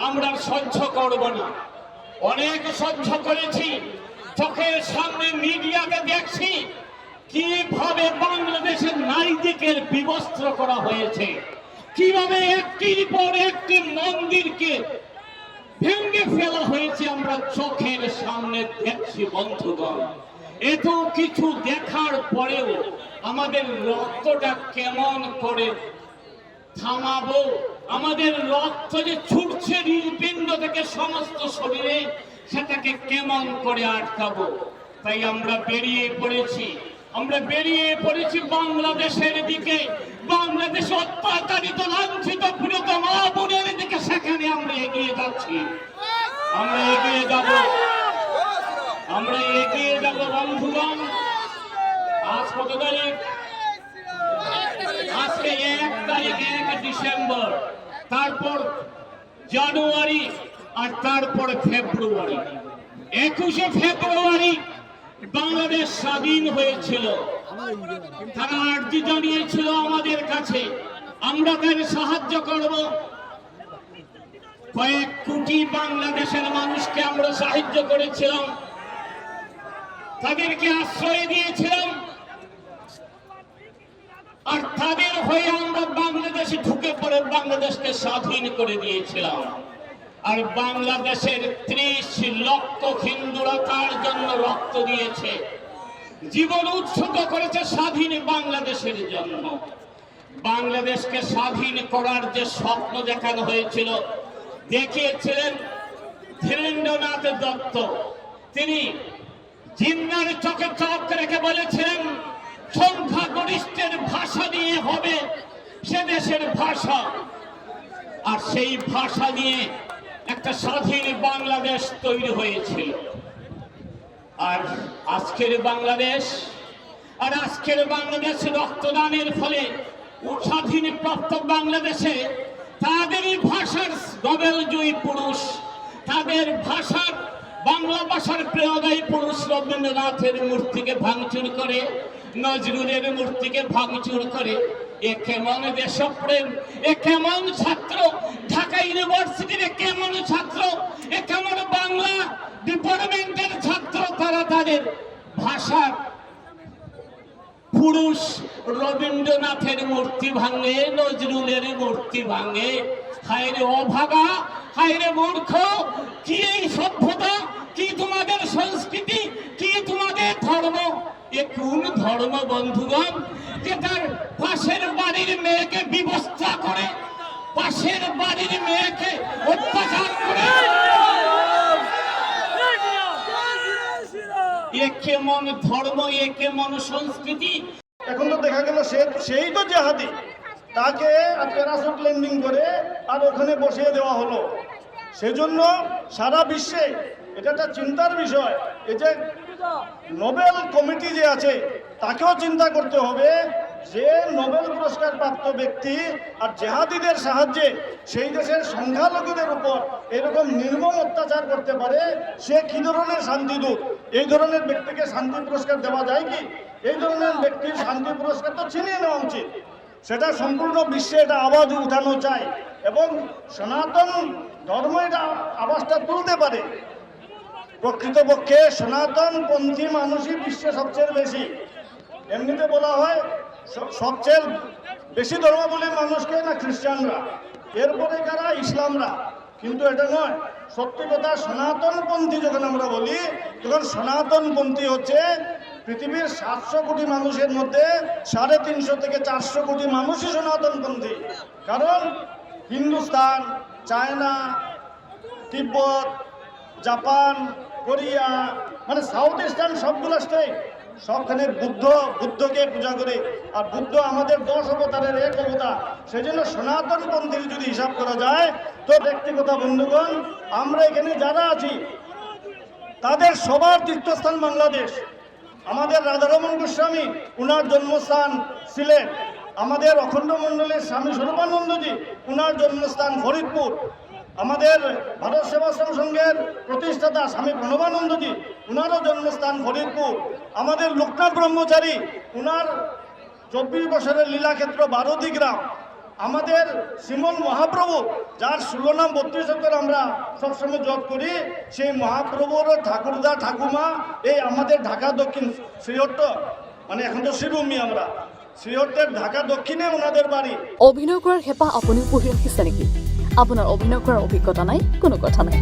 আমরা সহ্য করব না। অনেক সহ্য করেছি, চোখের সামনে মিডিয়াতে দেখছি কিভাবে বাংলাদেশের নারীদের বিবস্ত্র করা হয়েছে, কিভাবে একটির পর একটি মন্দিরকে ভেঙে ফেলা হয়েছে। আমরা চোখের সামনে দেখছি বন্ধুগণ। এত কিছু দেখার পরেও আমাদের রক্তটা কেমন করে থামাবো? আমাদের রক্ত যে ছুটছে হৃৎপিণ্ড থেকে সমস্ত শরীরে, সেটাকে কেমন করে আটকাবো? তাই আমরা বেরিয়ে পড়েছি বাংলাদেশের দিকে। বাংলাদেশ অত্যাচারিত, লাঞ্ছিত, পীড়িত মা বোনের দিকে, সেখানে আমরা এগিয়ে যাচ্ছি। আমরা এগিয়ে যাব বন্ধুগণ। আজ কত তারিখ? আজকে 1 তারিখ, 1 ডিসেম্বর, তারপর জানুয়ারি, আর তারপর ফেব্রুয়ারি। 21শে ফেব্রুয়ারি বাংলাদেশ স্বাধীন হয়েছিল। তারা আর্জি জানিয়েছিল আমাদের কাছে, আমরা তাদের সাহায্য করব। কয়েক কোটি বাংলাদেশের মানুষকে আমরা সাহায্য করেছিলাম, তাদেরকে আশ্রয় দিয়েছিলাম, আর তাদের হয়ে আমরা বাংলাদেশে ঢুকে পড়ে বাংলাদেশকে স্বাধীন করে দিয়েছিলাম। আর বাংলাদেশের 30 লক্ষ হিন্দুরা তার জন্য রক্ত দিয়েছে, জীবন উৎসর্গ করেছে স্বাধীন বাংলাদেশের জন্য। বাংলাদেশকে স্বাধীন করার যে স্বপ্ন দেখানো হয়েছিল, দেখিয়েছিলেন ধীরেন্দ্রনাথ দত্ত। তিনি জিন্নার চোখে চোখ রেখে বলেছিলেন, সংখ্যাগরিষ্ঠের ভাষা নিয়ে হবে সে দেশের ভাষা, আর সেই ভাষা নিয়ে একটা স্বাধীন বাংলাদেশ তৈরি হয়েছিল। আর আজকের বাংলাদেশ রক্তদানের ফলে স্বাধীন প্রাপ্ত বাংলাদেশে তাদেরই ভাষার নোবেলজয়ী পুরুষ, তাদের ভাষার বাংলা ভাষার প্রেরণায় পুরুষ রবীন্দ্রনাথের মূর্তিকে ভাঙচুর করে, নজরুলের মূর্তিকে ভাঙচুর করে। এ কেমন দেশপ্রেম, এ কেমন ছাত্র, ঢাকা ইউনিভার্সিটির কেমন ছাত্র, এ কেমন বাংলা ডিপার্টমেন্টের ছাত্র, তারা তাদের ভাষার পুরুষ রবীন্দ্রনাথের মূর্তি ভাঙে, নজরুলের মূর্তি ভাঙে। হায়রে অভাগা, হায়রে মূর্খ, কি এই সভ্যতা, কি তোমাদের সংস্কৃতি, কি তোমাদের ধর্ম? এ কোন ধর্ম বন্ধুগণ, যে তার পাশের বাড়ির মেয়েকে বিবস্ত্রা করে, পাশের বাড়ির মেয়েকে অত্যাচার করে? এ কেমন ধর্ম, এ কেমন সংস্কৃতি? এখন তো দেখা গেল সেই তো জেহাদি, তাকে প্যারাসুট ল্যান্ডিং করে আর ওখানে বসিয়ে দেওয়া হলো। সেজন্য সারা বিশ্বে এটা একটা চিন্তার বিষয়। এই যে নোবেল কমিটি যে আছে, তাকেও চিন্তা করতে হবে যে নোবেল পুরস্কার প্রাপ্ত ব্যক্তি আর জেহাদিদের সাহায্যে সেই দেশের সংখ্যালঘুদের উপর এরকম নির্মম অত্যাচার করতে পারে, সে কি ধরনের শান্তিদূত? এই ধরনের ব্যক্তিকে শান্তি পুরস্কার দেওয়া যায় কি? এই ধরনের ব্যক্তির শান্তি পুরস্কার তো ছিনিয়ে নেওয়া উচিত। সেটা সম্পূর্ণ বিশ্বে এটা আওয়াজ উঠানো চাই, এবং সনাতন ধর্ম এটা আওয়াজটা তুলতে পারে। প্রকৃতপক্ষে সনাতনপন্থী মানুষই বিশ্বে সবচেয়ে বেশি। এমনিতে বলা হয় সবচেয়ে বেশি ধর্মাবলম্বী মানুষকে না খ্রিস্টানরা, এরপরে কারা? ইসলামরা। কিন্তু এটা নয়, সত্যি কথা, সনাতনপন্থী যখন আমরা বলি, তখন সনাতনপন্থী হচ্ছে পৃথিবীর 700 কোটি মানুষের মধ্যে 350 থেকে 400 কোটি মানুষই সনাতনপন্থী। কারণ হিন্দুস্তান, চায়না, তিব্বত, জাপান, কোরিয়া, মানে সাউথ ইস্টার্ন সবগুলো স্টেট, সবখানে বুদ্ধকে পূজা করে। আর বুদ্ধ আমাদের 10 অবতারের এক অবতার। সেই জন্য সনাতনপন্থীর যদি হিসাব করা যায়, তো ব্যক্তিগত বন্ধুগণ, আমরা এখানে যারা আছি তাদের সবার তীর্থস্থান বাংলাদেশ। আমাদের রাধারমণ গোস্বামী, উনার জন্মস্থান সিলেট। আমাদের অখণ্ড মণ্ডলের স্বামী স্বরূপানন্দজি, উনার জন্মস্থান ফরিদপুর। আমাদের ভারত সেবাশ্রম সংঘের প্রতিষ্ঠাতা স্বামী প্রণবানন্দজি, উনারও জন্মস্থান ফরিদপুর। আমাদের লোকনাথ ব্রহ্মচারী, উনার 24 বছরের লীলাক্ষেত্র বারোদি গ্রাম। আমাদের শ্রীমন মহাপ্রভু, যার শিরোনাম 32 অক্ষর আমরা সবসময় জপ করি, সেই মহাপ্রভুর ঠাকুরদা ঠাকুমা এই আমাদের ঢাকা দক্ষিণ শ্রীহট্ট, মানে এখন তো শ্রীভূমি, আমরা শ্রীহট্টের ঢাকা দক্ষিণে ওনাদের বাড়ি। অভিনয় করার হেঁপাহ আপুনিও পঢ়ি ৰাখিছে নেকি? আপোনাৰ অভিনয় কৰাৰ অভিজ্ঞতা নাই? কোনো কথা নাই,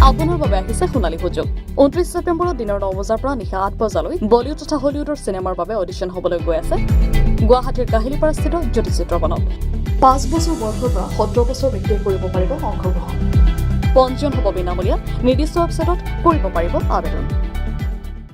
আপোনাৰ বাবে আহিছে সোণালী সুযোগ। 29 ছেপ্টেম্বৰত দিনৰ 9 বজাৰ পৰা নিশা 8 বজালৈ বলিউড তথা হলিউডৰ চিনেমাৰ বাবে অডিশ্যন হ'বলৈ গৈ আছে গুৱাহাটীৰ কাহিলীপাৰাস্থিত জ্যোতি চিত্ৰবনত। 5 বছৰ বয়সৰ পৰা 17 বছৰ ব্যক্তিয়ে কৰিব পাৰিব অংশগ্ৰহণ। পঞ্জীয়ন হ'ব বিনামূলীয়া। নিৰ্দিষ্ট ৱেবছাইটত কৰিব পাৰিব আবেদন।